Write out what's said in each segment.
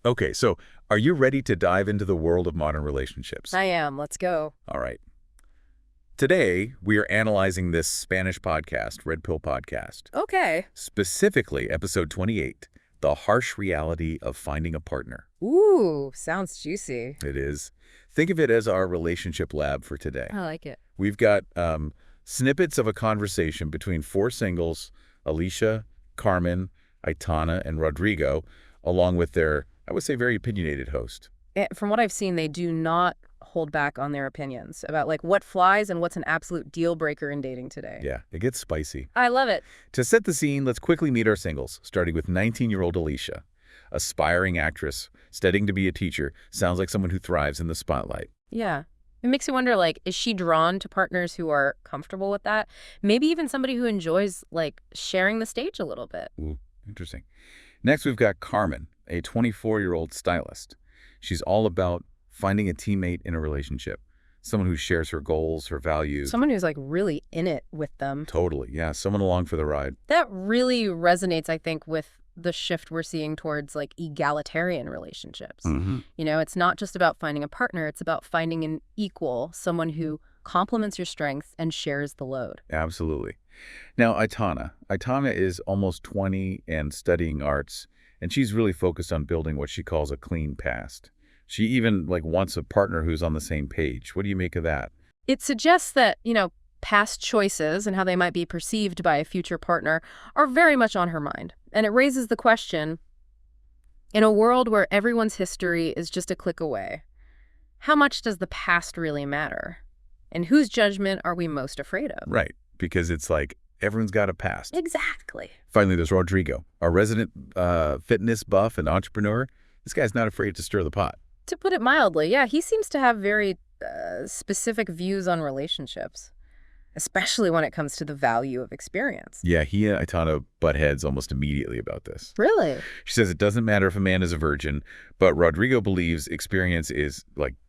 Okay, so are you ready to dive into the world of modern relationships? I am. Let's go. All right. Today, we are analyzing this Spanish podcast, Red Pill Podcast, Okay. specifically episode 28, The Harsh Reality of Finding a Partner. Ooh, sounds juicy. It is. Think of it as our relationship lab for today. I like it. We've got snippets of a conversation between four singles, Alicia, Carmen, Aitana, and Rodrigo, along with their, I would say, very opinionated host. From what I've seen, they do not hold back on their opinions about like what flies and what's an absolute deal breaker in dating today. Yeah, it gets spicy. I love it. To set the scene, let's quickly meet our singles, starting with 19-year-old Alicia. Aspiring actress, studying to be a teacher, sounds like someone who thrives in the spotlight. Yeah. It makes you wonder, like, is she drawn to partners who are comfortable with that? Maybe even somebody who enjoys, like, sharing the stage a little bit. Ooh, interesting. Next, we've got Carmen, a 24-year-old stylist. She's all about finding a teammate in a relationship, someone who shares her goals, her values. Someone who's, like, really in it with them. Totally, yeah, someone along for the ride. That really resonates, I think, with the shift we're seeing towards like egalitarian relationships. You know, it's not just about finding a partner, it's about finding an equal, someone who complements your strengths and shares the load. Absolutely. Now, Aitana. Aitana is almost 20 and studying arts, and she's really focused on building what she calls a clean past. She even wants a partner who's on the same page. What do you make of that? It suggests that, you know, past choices and how they might be perceived by a future partner are very much on her mind. And it raises the question, in a world where everyone's history is just a click away, how much does the past really matter? And whose judgment are we most afraid of? Right, because it's like everyone's got a past. Exactly. Finally, there's Rodrigo, our resident fitness buff and entrepreneur. This guy's not afraid to stir the pot. To put it mildly, yeah, he seems to have very specific views on relationships, especially when it comes to the value of experience. Yeah, he and Aitana butt heads almost immediately about this. Really? She says it doesn't matter if a man is a virgin, but Rodrigo believes experience is,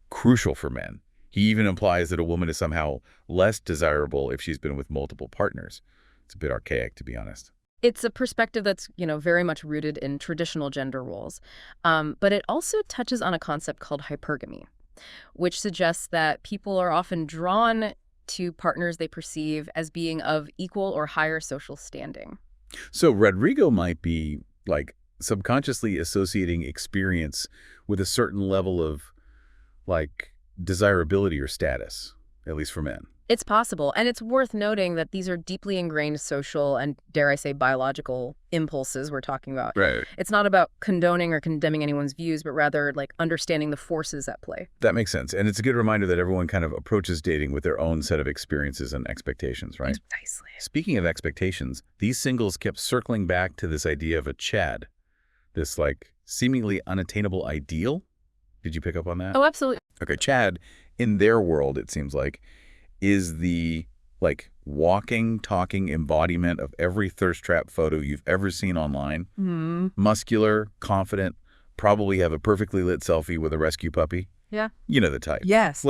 crucial for men. He even implies that a woman is somehow less desirable if she's been with multiple partners. It's a bit archaic, to be honest. It's a perspective that's, you know, very much rooted in traditional gender roles. But it also touches on a concept called hypergamy, which suggests that people are often drawn to partners they perceive as being of equal or higher social standing. So Rodrigo might be, subconsciously associating experience with a certain level of, desirability or status, at least for men. It's possible, and it's worth noting that these are deeply ingrained social and, dare I say, biological impulses we're talking about. Right. It's not about condoning or condemning anyone's views, but rather, understanding the forces at play. That makes sense. And it's a good reminder that everyone kind of approaches dating with their own set of experiences and expectations, right? Precisely. Speaking of expectations, these singles kept circling back to this idea of a Chad, this, seemingly unattainable ideal. Did you pick up on that? Oh, absolutely. Okay, Chad, in their world, it seems like, is the, walking, talking embodiment of every thirst trap photo you've ever seen online. Muscular, confident, probably have a perfectly lit selfie with a rescue puppy. Yeah. You know the type. Yes.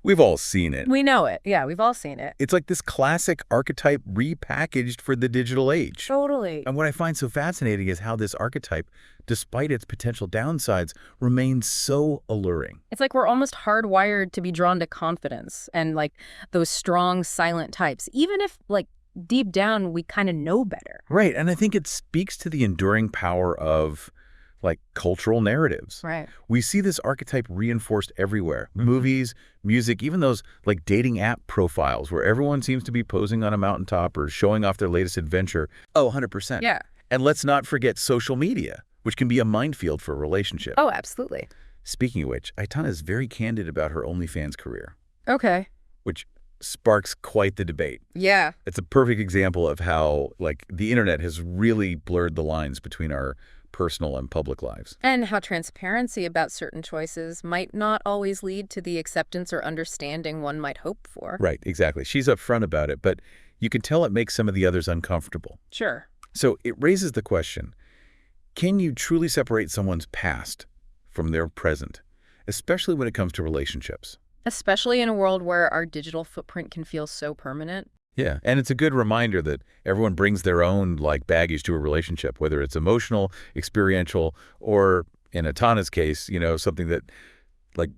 We've all seen it. We know it. Yeah, we've all seen it. It's like this classic archetype repackaged for the digital age. Totally. And what I find so fascinating is how this archetype, despite its potential downsides, remains so alluring. It's like we're almost hardwired to be drawn to confidence and those strong, silent types, even if deep down we kind of know better. Right. And I think it speaks to the enduring power of cultural narratives. Right. We see this archetype reinforced everywhere. Movies, music, even those dating app profiles where everyone seems to be posing on a mountaintop or showing off their latest adventure. Oh, 100%. Yeah. And let's not forget social media, which can be a minefield for a relationship. Oh, absolutely. Speaking of which, Aitana is very candid about her OnlyFans career. Okay. Which sparks quite the debate. Yeah. It's a perfect example of how the internet has really blurred the lines between our personal and public lives. And how transparency about certain choices might not always lead to the acceptance or understanding one might hope for. Right, exactly. She's upfront about it, but you can tell it makes some of the others uncomfortable. Sure. So it raises the question, can you truly separate someone's past from their present, especially when it comes to relationships? Especially in a world where our digital footprint can feel so permanent. Yeah, and it's a good reminder that everyone brings their own baggage to a relationship, whether it's emotional, experiential, or In Atana's case, something that like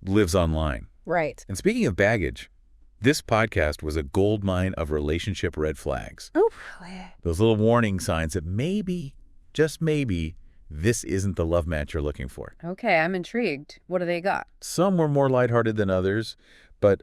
lives online. Right. And speaking of baggage, this podcast was a goldmine of relationship red flags. Oh, Those little warning signs that maybe, just maybe, this isn't the love match you're looking for. okay. I'm intrigued. What do they got? Some were more lighthearted than others, but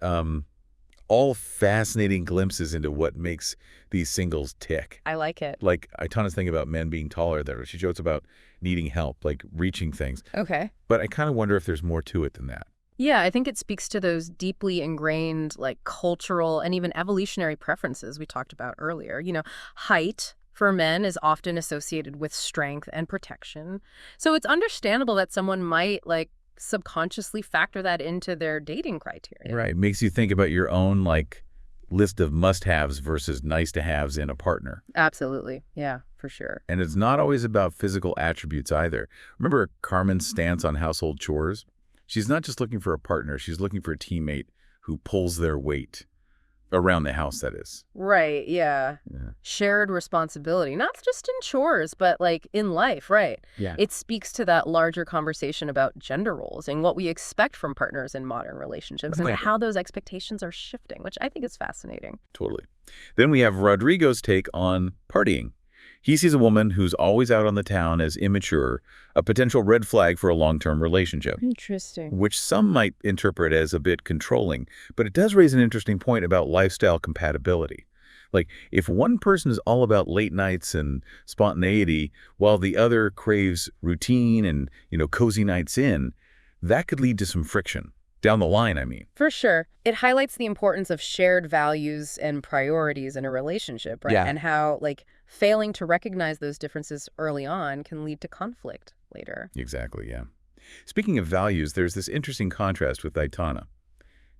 all fascinating glimpses into what makes these singles tick. I like it. Like Itana's thing about men being taller there. She jokes about needing help, like reaching things. Okay. But I kind of wonder if there's more to it than that. Yeah, I think it speaks to those deeply ingrained, like, cultural and even evolutionary preferences we talked about earlier. Height for men is often associated with strength and protection. So it's understandable that someone might, like, subconsciously factor that into their dating criteria. Right. Makes you think about your own, list of must-haves versus nice-to-haves in a partner. Absolutely. Yeah, for sure. And it's not always about physical attributes either. Remember Carmen's stance on household chores? She's not just looking for a partner. She's looking for a teammate who pulls their weight around the house, that is. Right, yeah. Shared responsibility, not just in chores, but, like, in life, right? Yeah. It speaks to that larger conversation about gender roles and what we expect from partners in modern relationships and Right. how those expectations are shifting, which I think is fascinating. Totally. Then we have Rodrigo's take on partying. He sees a woman who's always out on the town as immature, a potential red flag for a long-term relationship, Interesting. which some might interpret as a bit controlling, but it does raise an interesting point about lifestyle compatibility. Like, if one person is all about late nights and spontaneity, while the other craves routine and, cozy nights in, that could lead to some friction. Down the line, I mean. For sure. It highlights the importance of shared values and priorities in a relationship, right? Yeah. And how, like, failing to recognize those differences early on can lead to conflict later. Exactly, yeah. Speaking of values, there's this interesting contrast with Aitana.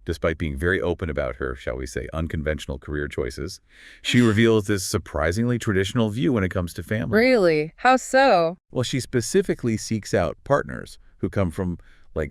Despite being very open about her, shall we say, unconventional career choices, she reveals this surprisingly traditional view when it comes to family. Really? How so? Well, she specifically seeks out partners who come from,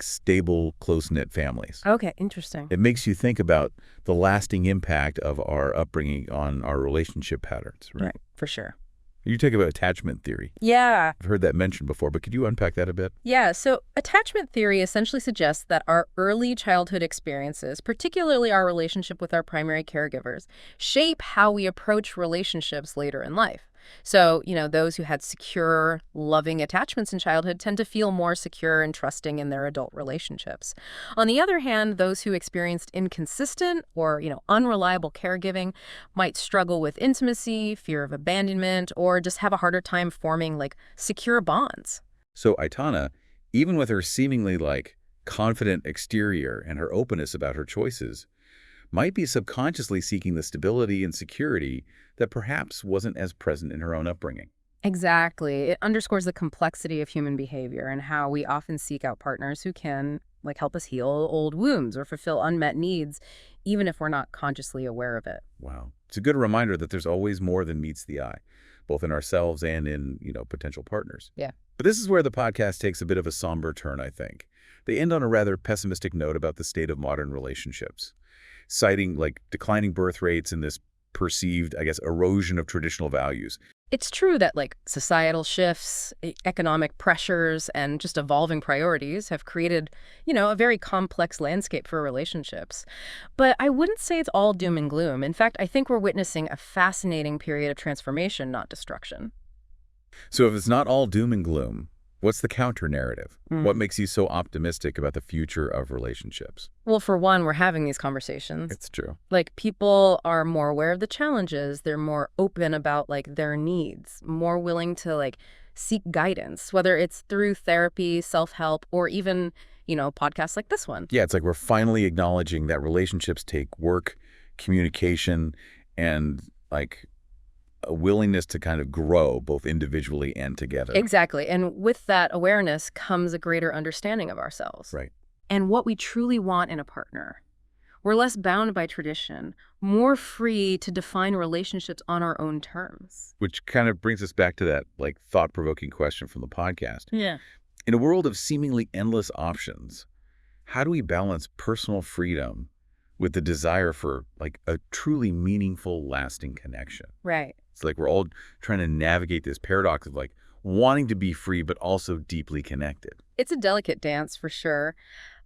stable, close-knit families. Okay, interesting. It makes you think about the lasting impact of our upbringing on our relationship patterns, right? Right, for sure. You talk about attachment theory. Yeah. I've heard that mentioned before, but could you unpack that a bit? Yeah, so attachment theory essentially suggests that our early childhood experiences, particularly our relationship with our primary caregivers, shape how we approach relationships later in life. So, those who had secure, loving attachments in childhood tend to feel more secure and trusting in their adult relationships. On the other hand, those who experienced inconsistent or, unreliable caregiving might struggle with intimacy, fear of abandonment, or just have a harder time forming, secure bonds. So Aitana, even with her seemingly, confident exterior and her openness about her choices, might be subconsciously seeking the stability and security that perhaps wasn't as present in her own upbringing. Exactly. It underscores the complexity of human behavior and how we often seek out partners who can, help us heal old wounds or fulfill unmet needs, even if we're not consciously aware of it. Wow. It's a good reminder that there's always more than meets the eye, both in ourselves and in, potential partners. Yeah. But this is where the podcast takes a bit of a somber turn, I think. They end on a rather pessimistic note about the state of modern relationships, citing, declining birth rates and this perceived, erosion of traditional values. It's true that, societal shifts, economic pressures, and just evolving priorities have created, a very complex landscape for relationships. But I wouldn't say it's all doom and gloom. In fact, I think we're witnessing a fascinating period of transformation, not destruction. So if it's not all doom and gloom, what's the counter-narrative? What makes you so optimistic about the future of relationships? Well, for one, we're having these conversations. It's true. People are more aware of the challenges. They're more open about, their needs, more willing to, seek guidance, whether it's through therapy, self-help, or even, podcasts like this one. Yeah, it's we're finally acknowledging that relationships take work, communication, and, a willingness to kind of grow both individually and together. Exactly. And with that awareness comes a greater understanding of ourselves. Right. And what we truly want in a partner. We're less bound by tradition, more free to define relationships on our own terms. Which kind of brings us back to that, thought-provoking question from the podcast. Yeah. In a world of seemingly endless options, how do we balance personal freedom with the desire for, a truly meaningful, lasting connection? Right. It's we're all trying to navigate this paradox of, wanting to be free but also deeply connected. It's a delicate dance for sure.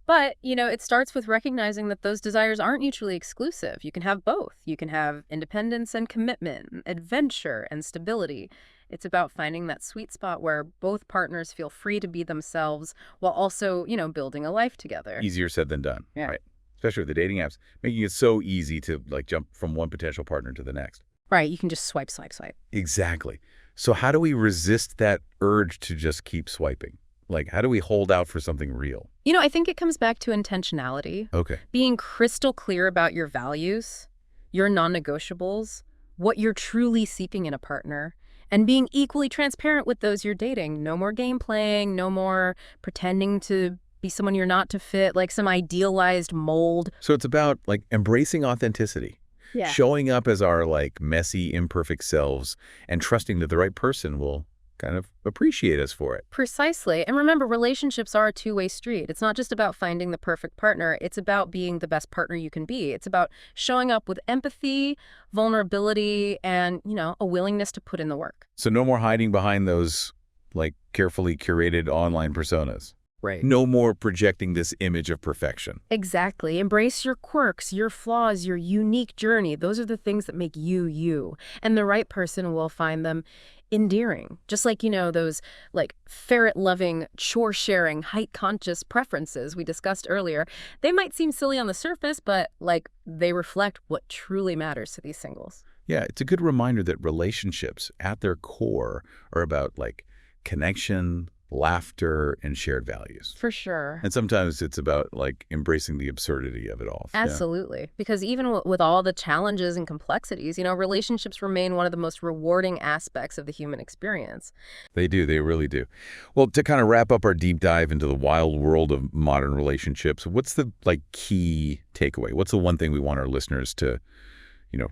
But, it starts with recognizing that those desires aren't mutually exclusive. You can have both. You can have independence and commitment, adventure and stability. It's about finding that sweet spot where both partners feel free to be themselves while also, building a life together. Easier said than done, Yeah. right? Especially with the dating apps, making it so easy to like jump from one potential partner to the next. Right. You can just swipe, swipe, swipe. Exactly. So how do we resist that urge to just keep swiping? Like, how do we hold out for something real? I think it comes back to intentionality. Okay. Being crystal clear about your values, your non-negotiables, what you're truly seeking in a partner, and being equally transparent with those you're dating. No more game playing, no more pretending to be someone you're not to fit, like some idealized mold. So it's about like embracing authenticity, Yeah. showing up as our like messy, imperfect selves and trusting that the right person will kind of appreciate us for it. Precisely. And remember, relationships are a two-way street. It's not just about finding the perfect partner. It's about being the best partner you can be. It's about showing up with empathy, vulnerability, and, a willingness to put in the work. So no more hiding behind those like carefully curated online personas. Right. No more projecting this image of perfection. Exactly. Embrace your quirks, your flaws, your unique journey. Those are the things that make you, you. And the right person will find them endearing. Just like, those like ferret-loving, chore-sharing, height-conscious preferences we discussed earlier. They might seem silly on the surface, but like they reflect what truly matters to these singles. Yeah, it's a good reminder that relationships at their core are about like connection, laughter, and shared values. For sure. And sometimes it's about like embracing the absurdity of it all. Yeah. Absolutely. Because even with all the challenges and complexities, relationships remain one of the most rewarding aspects of the human experience. They do. They really do. Well, to kind of wrap up our deep dive into the wild world of modern relationships, what's the like key takeaway? What's the one thing we want our listeners to,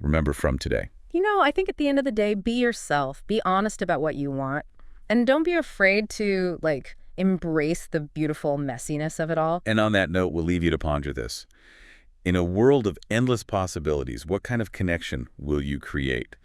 remember from today? I think at the end of the day, be yourself. Be honest about what you want. And don't be afraid to, embrace the beautiful messiness of it all. And on that note, we'll leave you to ponder this. In a world of endless possibilities, what kind of connection will you create?